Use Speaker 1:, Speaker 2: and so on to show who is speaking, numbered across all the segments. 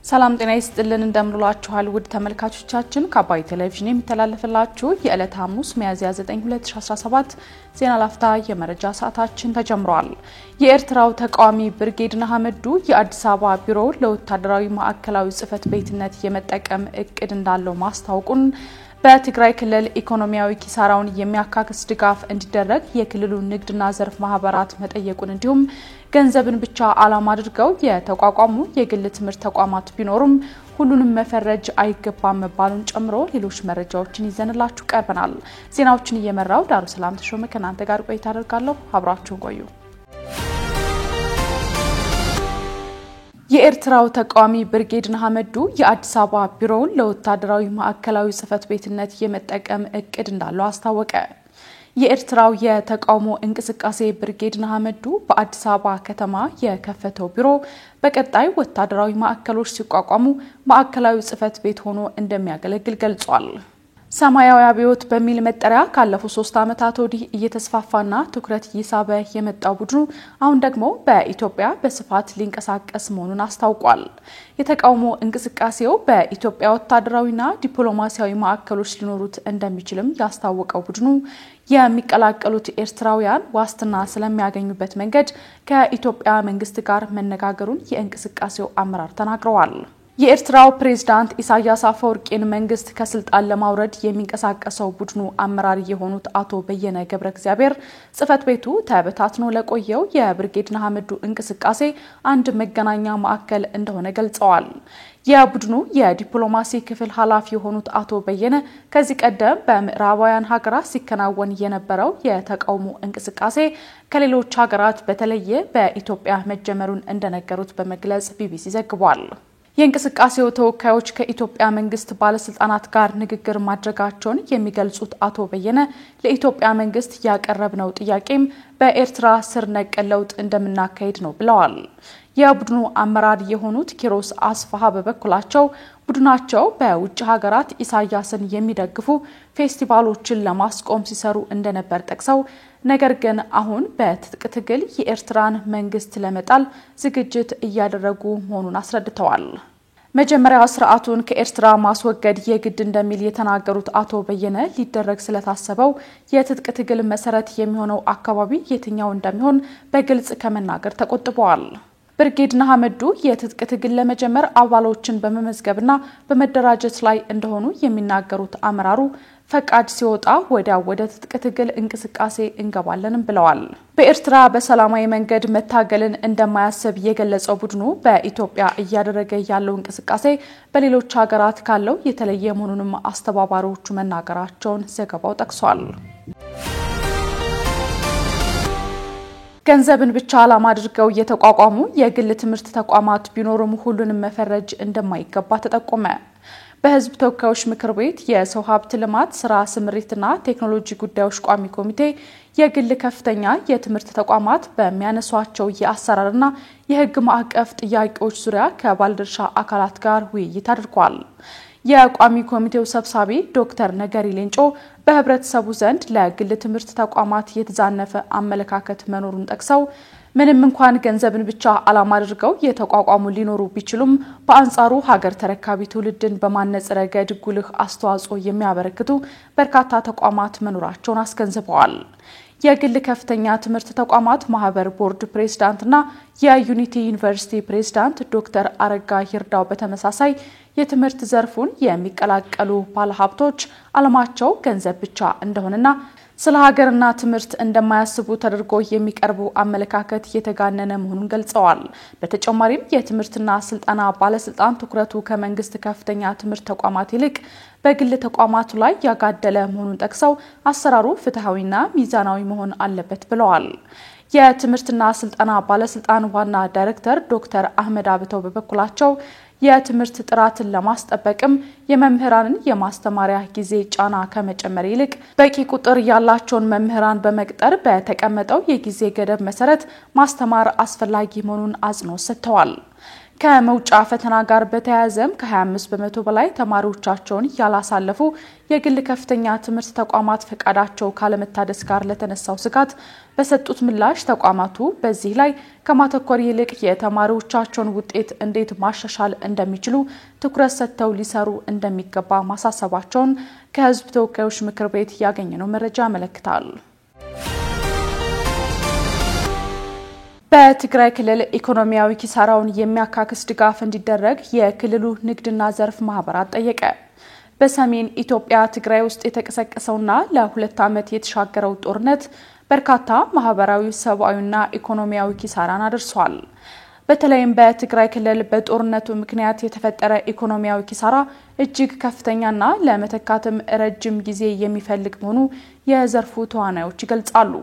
Speaker 1: ሰላም ጤና ይስጥልን እንደምንላችኋል ውድ ተመልካቾቻችን ከአባይ ቴሌቪዥን የሚተላለፍላችሁ የዕለት ሐሙስ ሚያዝያ 9 2017 ዜና ላፍታ የመረጃ ሰዓታችን ተጀምሯል። የኤርትራው ተቃዋሚ ብርጌድ ንሓመዱ የአዲስ አበባ ቢሮ ለወታደራዊ ማዕከላዊ ጽህፈት ቤትነት የመጠቀም እቅድ እንዳለው ማስታወቁን በትግራይ ክልል ኢኮኖሚያዊ ኪሳራውን የሚያካክስ ድጋፍ እንዲደረግ የክልሉ ንግድና ዘርፍ ማህበራት መጠየቁን እንዲሁም ገንዘብን ብቻ ዓላማ አድርገው የተቋቋሙ የግል ትምህርት ተቋማት ቢኖሩም ሁሉንም መፈረጅ አይገባም መባሉን ጨምሮ ሌሎች መረጃዎችን ይዘንላችሁ ቀርበናል። ዜናዎችን እየመራው ዳሩ ሰላም ተሾመ ከናንተ ጋር ቆይታ አደርጋለሁ። አብራችሁን ቆዩ። የኤርትራው ተቃዋሚ ብርጌድ ንሓመዱ የአዲስ አበባ ቢሮውን ለወታደራዊ ማዕከላዊ ጽህፈት ቤትነት የመጠቀም እቅድ እንዳለው አስታወቀ። የኤርትራው የተቃውሞ እንቅስቃሴ ብርጌድ ንሓመዱ በአዲስ አበባ ከተማ የከፈተው ቢሮ በቀጣይ ወታደራዊ ማዕከሎች ሲቋቋሙ ማዕከላዊ ጽህፈት ቤት ሆኖ እንደሚያገለግል ገልጿል። ሰማያዊ አብዮት በሚል መጠሪያ ካለፉት 3 ዓመታት ወዲህ እየተስፋፋና ትኩረት እየሳበ የመጣው ቡድኑ አሁን ደግሞ በኢትዮጵያ በስፋት ሊንቀሳቀስ መሆኑን አስታውቋል። የተቃውሞ እንቅስቃሴው በኢትዮጵያ ወታደራዊና ዲፕሎማሲያዊ ማዕከሎች ሊኖሩት እንደሚችልም ያስታወቀው ቡድኑ የሚቀላቀሉት ኤርትራውያን ዋስትና ስለሚያገኙበት መንገድ ከኢትዮጵያ መንግስት ጋር መነጋገሩን የእንቅስቃሴው አመራር ተናግረዋል። የኤርትራው ፕሬዝዳንት ኢሳያስ አፈወርቂን መንግስት ከስልጣን ለማውረድ የሚንቀሳቀሰው ቡድኑ አመራር የሆኑት አቶ በየነ ገብረ እግዚአብሔር ጽህፈት ቤቱ ተበታትኖ ለቆየው የብርጌድ ንሓመዱ እንቅስቃሴ አንድ መገናኛ ማዕከል እንደሆነ ገልጸዋል። የቡድኑ የዲፕሎማሲ ክፍል ኃላፊ የሆኑት አቶ በየነ ከዚህ ቀደም በምዕራባውያን ሀገራት ሲከናወን የነበረው የተቃውሞ እንቅስቃሴ ከሌሎች ሀገራት በተለየ በኢትዮጵያ መጀመሩን እንደነገሩት በመግለጽ ቢቢሲ ዘግቧል። የእንቅስቃሴው ተወካዮች ከኢትዮጵያ መንግስት ባለስልጣናት ጋር ንግግር ማድረጋቸውን የሚገልጹት አቶ በየነ ለኢትዮጵያ መንግስት ያቀረብነው ጥያቄም በኤርትራ ስር ነቀል ለውጥ እንደምናካሄድ ነው ብለዋል። የቡድኑ አመራር የሆኑት ኪሮስ አስፋሃ በበኩላቸው ቡድናቸው በውጭ ሀገራት ኢሳያስን የሚደግፉ ፌስቲቫሎችን ለማስቆም ሲሰሩ እንደነበር ጠቅሰው ነገር ግን አሁን በትጥቅ ትግል የኤርትራን መንግስት ለመጣል ዝግጅት እያደረጉ መሆኑን አስረድተዋል። መጀመሪያ ስርዓቱን ከኤርትራ ማስወገድ የግድ እንደሚል የተናገሩት አቶ በየነ ሊደረግ ስለታሰበው የትጥቅ ትግል መሰረት የሚሆነው አካባቢ የትኛው እንደሚሆን በግልጽ ከመናገር ተቆጥበዋል። ብርጌድ ንሓመዱ የትጥቅ ትግል ለመጀመር አባሎችን በመመዝገብና በመደራጀት ላይ እንደሆኑ የሚናገሩት አመራሩ ፈቃድ ሲወጣ ወደ ትጥቅ ትግል እንቅስቃሴ እንገባለንም ብለዋል። በኤርትራ በሰላማዊ መንገድ መታገልን እንደማያስብ የገለጸው ቡድኑ በኢትዮጵያ እያደረገ ያለው እንቅስቃሴ በሌሎች ሀገራት ካለው የተለየ መሆኑንም አስተባባሪዎቹ መናገራቸውን ዘገባው ጠቅሷል። ገንዘብን ብቻ ዓላማ አድርገው የተቋቋሙ የግል ትምህርት ተቋማት ቢኖሩም ሁሉንም መፈረጅ እንደማይገባ ተጠቆመ። በህዝብ ተወካዮች ምክር ቤት የሰው ሀብት ልማት ስራ ስምሪትና ቴክኖሎጂ ጉዳዮች ቋሚ ኮሚቴ የግል ከፍተኛ የትምህርት ተቋማት በሚያነሷቸው የአሰራርና የህግ ማዕቀፍ ጥያቄዎች ዙሪያ ከባለድርሻ አካላት ጋር ውይይት አድርጓል። የቋሚ ኮሚቴው ሰብሳቢ ዶክተር ነገሪ ሌንጮ በህብረተሰቡ ዘንድ ለግል ትምህርት ተቋማት የተዛነፈ አመለካከት መኖሩን ጠቅሰው ምንም እንኳን ገንዘብን ብቻ ዓላማ አድርገው የተቋቋሙ ሊኖሩ ቢችሉም በአንጻሩ ሀገር ተረካቢ ትውልድን በማነጽ ረገድ ጉልህ አስተዋጽኦ የሚያበረክቱ በርካታ ተቋማት መኖራቸውን አስገንዝበዋል። የግል ከፍተኛ ትምህርት ተቋማት ማህበር ቦርድ ፕሬዝዳንትና የዩኒቲ ዩኒቨርሲቲ ፕሬዝዳንት ዶክተር አረጋ ይርዳው በተመሳሳይ የትምህርት ዘርፉን የሚቀላቀሉ ባለሀብቶች ዓላማቸው ገንዘብ ብቻ እንደሆነና ስለ ሀገርና ትምህርት እንደማያስቡ ተደርጎ የሚቀርቡ አመለካከት የተጋነነ መሆኑን ገልጸዋል። በተጨማሪም የትምህርትና ስልጠና ባለስልጣን ትኩረቱ ከመንግስት ከፍተኛ ትምህርት ተቋማት ይልቅ በግል ተቋማቱ ላይ ያጋደለ መሆኑን ጠቅሰው አሰራሩ ፍትሃዊና ሚዛናዊ መሆን አለበት ብለዋል። የትምህርትና ስልጠና ባለስልጣን ዋና ዳይሬክተር ዶክተር አህመድ አብተው በበኩላቸው የትምህርት ጥራትን ለማስጠበቅም የመምህራንን የማስተማሪያ ጊዜ ጫና ከመጨመር ይልቅ በቂ ቁጥር ያላቸውን መምህራን በመቅጠር በተቀመጠው የጊዜ ገደብ መሰረት ማስተማር አስፈላጊ መሆኑን አጽንኦት ሰጥተዋል። ከመውጫ ፈተና ጋር በተያያዘም ከ25 በመቶ በላይ ተማሪዎቻቸውን ያላሳለፉ የግል ከፍተኛ ትምህርት ተቋማት ፈቃዳቸው ካለመታደስ ጋር ለተነሳው ስጋት በሰጡት ምላሽ ተቋማቱ በዚህ ላይ ከማተኮር ይልቅ የተማሪዎቻቸውን ውጤት እንዴት ማሻሻል እንደሚችሉ ትኩረት ሰጥተው ሊሰሩ እንደሚገባ ማሳሰባቸውን ከሕዝብ ተወካዮች ምክር ቤት ያገኘነው መረጃ ያመለክታል። በትግራይ ክልል ኢኮኖሚያዊ ኪሳራውን የሚያካክስ ድጋፍ እንዲደረግ የክልሉ ንግድና ዘርፍ ማህበራት ጠየቀ። በሰሜን ኢትዮጵያ ትግራይ ውስጥ የተቀሰቀሰውና ለ2 ዓመት የተሻገረው ጦርነት በርካታ ማህበራዊ፣ ሰብአዊና ኢኮኖሚያዊ ኪሳራን አድርሷል። በተለይም በትግራይ ክልል በጦርነቱ ምክንያት የተፈጠረ ኢኮኖሚያዊ ኪሳራ እጅግ ከፍተኛና ለመተካትም ረጅም ጊዜ የሚፈልግ መሆኑ የዘርፉ ተዋናዮች ይገልጻሉ።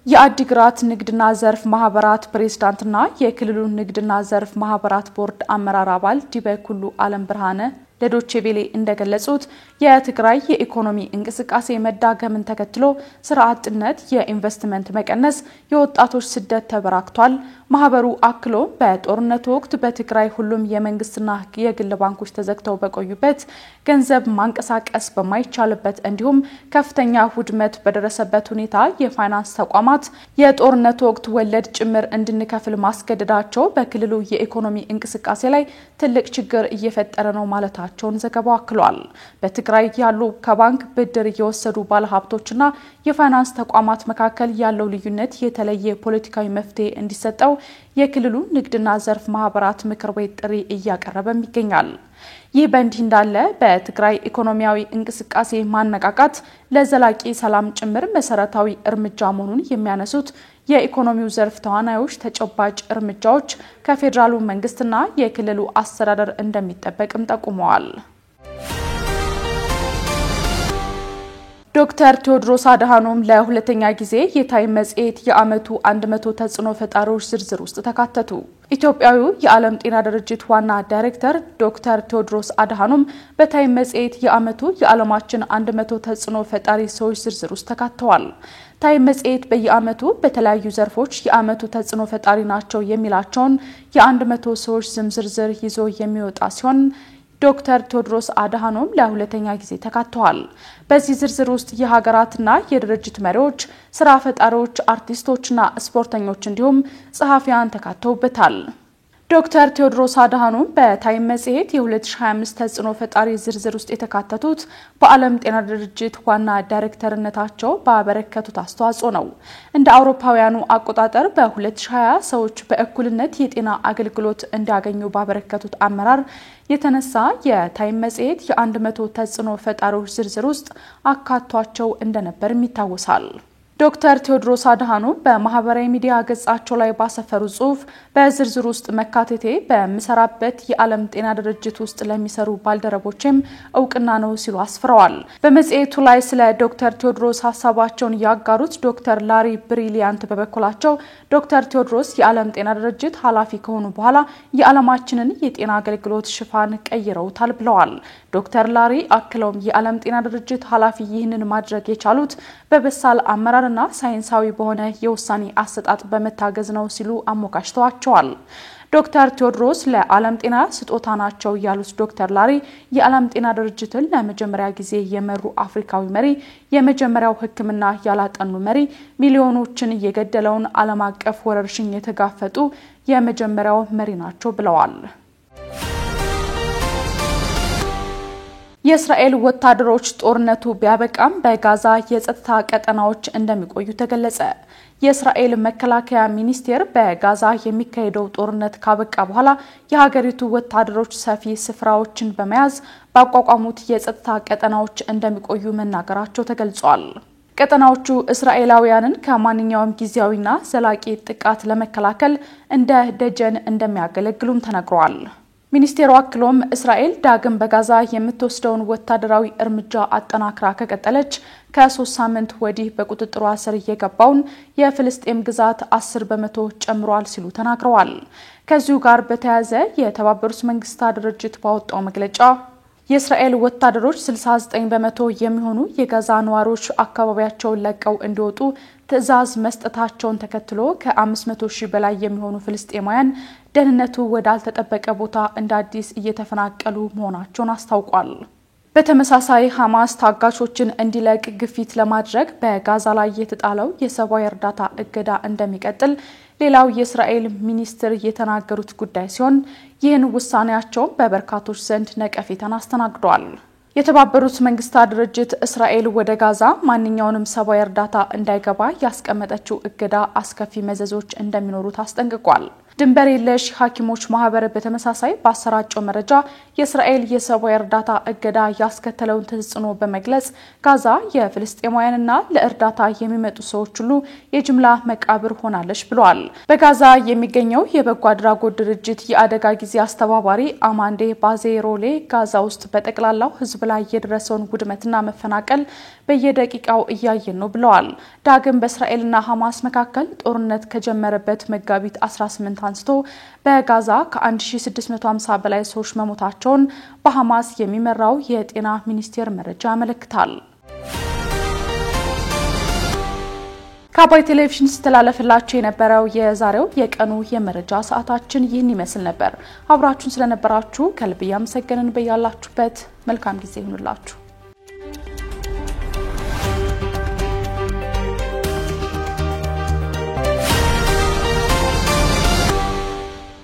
Speaker 1: የአዲግራት ንግድና ዘርፍ ማህበራት ፕሬዝዳንትና የክልሉ ንግድና ዘርፍ ማህበራት ቦርድ አመራር አባል ዲበኩሉ አለም ብርሃነ ለዶቼ ቬሌ እንደገለጹት የትግራይ የኢኮኖሚ እንቅስቃሴ መዳገምን ተከትሎ ስራ አጥነት፣ የኢንቨስትመንት መቀነስ፣ የወጣቶች ስደት ተበራክቷል። ማህበሩ አክሎ በጦርነቱ ወቅት በትግራይ ሁሉም የመንግስትና የግል ባንኮች ተዘግተው በቆዩበት፣ ገንዘብ ማንቀሳቀስ በማይቻልበት እንዲሁም ከፍተኛ ውድመት በደረሰበት ሁኔታ የፋይናንስ ተቋማት የጦርነቱ ወቅት ወለድ ጭምር እንድንከፍል ማስገደዳቸው በክልሉ የኢኮኖሚ እንቅስቃሴ ላይ ትልቅ ችግር እየፈጠረ ነው ማለታቸው ዘገባው አክሏል። በትግራይ ያሉ ከባንክ ብድር እየወሰዱ ባለሀብቶችና የፋይናንስ ተቋማት መካከል ያለው ልዩነት የተለየ ፖለቲካዊ መፍትሄ እንዲሰጠው የክልሉ ንግድና ዘርፍ ማህበራት ምክር ቤት ጥሪ እያቀረበም ይገኛል። ይህ በእንዲህ እንዳለ በትግራይ ኢኮኖሚያዊ እንቅስቃሴ ማነቃቃት ለዘላቂ ሰላም ጭምር መሰረታዊ እርምጃ መሆኑን የሚያነሱት የኢኮኖሚው ዘርፍ ተዋናዮች ተጨባጭ እርምጃዎች ከፌደራሉ መንግስትና የክልሉ አስተዳደር እንደሚጠበቅም ጠቁመዋል። ዶክተር ቴዎድሮስ አድሃኖም ለሁለተኛ ጊዜ የታይም መጽሔት የዓመቱ 100 ተጽዕኖ ፈጣሪዎች ዝርዝር ውስጥ ተካተቱ። ኢትዮጵያዊው የዓለም ጤና ድርጅት ዋና ዳይሬክተር ዶክተር ቴዎድሮስ አድሃኖም በታይም መጽሔት የዓመቱ የዓለማችን 100 ተጽዕኖ ፈጣሪ ሰዎች ዝርዝር ውስጥ ተካተዋል። ታይም መጽሔት በየዓመቱ በተለያዩ ዘርፎች የዓመቱ ተጽዕኖ ፈጣሪ ናቸው የሚላቸውን የ100 ሰዎች ስም ዝርዝር ይዞ የሚወጣ ሲሆን ዶክተር ቴዎድሮስ አድሃኖም ለሁለተኛ ጊዜ ተካተዋል። በዚህ ዝርዝር ውስጥ የሀገራትና የድርጅት መሪዎች፣ ስራ ፈጣሪዎች፣ አርቲስቶችና ስፖርተኞች እንዲሁም ጸሐፊያን ተካተውበታል። ዶክተር ቴዎድሮስ አድሃኖም በታይም መጽሔት የ2025 ተጽዕኖ ፈጣሪ ዝርዝር ውስጥ የተካተቱት በዓለም ጤና ድርጅት ዋና ዳይሬክተርነታቸው ባበረከቱት አስተዋጽኦ ነው። እንደ አውሮፓውያኑ አቆጣጠር በ2020 ሰዎች በእኩልነት የጤና አገልግሎት እንዲያገኙ ባበረከቱት አመራር የተነሳ የታይም መጽሔት የ100 ተጽዕኖ ፈጣሪዎች ዝርዝር ውስጥ አካቷቸው እንደነበርም ይታወሳል። ዶክተር ቴዎድሮስ አድሃኖም በማህበራዊ ሚዲያ ገጻቸው ላይ ባሰፈሩ ጽሑፍ በዝርዝር ውስጥ መካተቴ በሚሰራበት የዓለም ጤና ድርጅት ውስጥ ለሚሰሩ ባልደረቦችም እውቅና ነው ሲሉ አስፍረዋል። በመጽሔቱ ላይ ስለ ዶክተር ቴዎድሮስ ሀሳባቸውን ያጋሩት ዶክተር ላሪ ብሪሊያንት በበኩላቸው ዶክተር ቴዎድሮስ የዓለም ጤና ድርጅት ኃላፊ ከሆኑ በኋላ የዓለማችንን የጤና አገልግሎት ሽፋን ቀይረውታል ብለዋል። ዶክተር ላሪ አክለውም የዓለም ጤና ድርጅት ኃላፊ ይህንን ማድረግ የቻሉት በበሳል አመራር ና ሳይንሳዊ በሆነ የውሳኔ አሰጣጥ በመታገዝ ነው ሲሉ አሞካሽተዋቸዋል። ዶክተር ቴዎድሮስ ለዓለም ጤና ስጦታ ናቸው ያሉት ዶክተር ላሪ የዓለም ጤና ድርጅትን ለመጀመሪያ ጊዜ የመሩ አፍሪካዊ መሪ፣ የመጀመሪያው ሕክምና ያላጠኑ መሪ፣ ሚሊዮኖችን የገደለውን ዓለም አቀፍ ወረርሽኝ የተጋፈጡ የመጀመሪያው መሪ ናቸው ብለዋል። የእስራኤል ወታደሮች ጦርነቱ ቢያበቃም በጋዛ የጸጥታ ቀጠናዎች እንደሚቆዩ ተገለጸ። የእስራኤል መከላከያ ሚኒስቴር በጋዛ የሚካሄደው ጦርነት ካበቃ በኋላ የሀገሪቱ ወታደሮች ሰፊ ስፍራዎችን በመያዝ ባቋቋሙት የጸጥታ ቀጠናዎች እንደሚቆዩ መናገራቸው ተገልጿል። ቀጠናዎቹ እስራኤላውያንን ከማንኛውም ጊዜያዊና ዘላቂ ጥቃት ለመከላከል እንደ ደጀን እንደሚያገለግሉም ተነግሯል። ሚኒስቴሩ አክሎም እስራኤል ዳግም በጋዛ የምትወስደውን ወታደራዊ እርምጃ አጠናክራ ከቀጠለች ከ3 ሳምንት ወዲህ በቁጥጥሯ ስር የገባውን የፍልስጤም ግዛት 10 በመቶ ጨምሯል ሲሉ ተናግረዋል። ከዚሁ ጋር በተያያዘ የተባበሩት መንግስታት ድርጅት ባወጣው መግለጫ የእስራኤል ወታደሮች 69 በመቶ የሚሆኑ የጋዛ ነዋሪዎች አካባቢያቸውን ለቀው እንዲወጡ ትዕዛዝ መስጠታቸውን ተከትሎ ከ500,000 በላይ የሚሆኑ ፍልስጤማውያን ደህንነቱ ወዳልተጠበቀ ቦታ እንደ አዲስ እየተፈናቀሉ መሆናቸውን አስታውቋል። በተመሳሳይ ሐማስ ታጋቾችን እንዲለቅ ግፊት ለማድረግ በጋዛ ላይ የተጣለው የሰብአዊ እርዳታ እገዳ እንደሚቀጥል ሌላው የእስራኤል ሚኒስትር የተናገሩት ጉዳይ ሲሆን ይህን ውሳኔያቸው በበርካቶች ዘንድ ነቀፌታን አስተናግዷል። የተባበሩት መንግስታት ድርጅት እስራኤል ወደ ጋዛ ማንኛውንም ሰብአዊ እርዳታ እንዳይገባ ያስቀመጠችው እገዳ አስከፊ መዘዞች እንደሚኖሩት አስጠንቅቋል። ድንበር የለሽ ሐኪሞች ማህበር በተመሳሳይ ባሰራጨው መረጃ የእስራኤል የሰብአዊ እርዳታ እገዳ ያስከተለውን ተጽዕኖ በመግለጽ ጋዛ የፍልስጤማውያንና ለእርዳታ የሚመጡ ሰዎች ሁሉ የጅምላ መቃብር ሆናለች ብለዋል። በጋዛ የሚገኘው የበጎ አድራጎት ድርጅት የአደጋ ጊዜ አስተባባሪ አማንዴ ባዜሮሌ ጋዛ ውስጥ በጠቅላላው ህዝብ ላይ የደረሰውን ውድመትና መፈናቀል በየደቂቃው እያየን ነው ብለዋል። ዳግም በእስራኤልና ሐማስ መካከል ጦርነት ከጀመረበት መጋቢት 18 አንስቶ በጋዛ ከ1650 በላይ ሰዎች መሞታቸውን በሐማስ የሚመራው የጤና ሚኒስቴር መረጃ ያመለክታል። ከአባይ ቴሌቪዥን ስተላለፈላችሁ የነበረው የዛሬው የቀኑ የመረጃ ሰዓታችን ይህን ይመስል ነበር። አብራችሁን ስለነበራችሁ ከልብ ያመሰግንን። በያላችሁበት መልካም ጊዜ ይሁንላችሁ።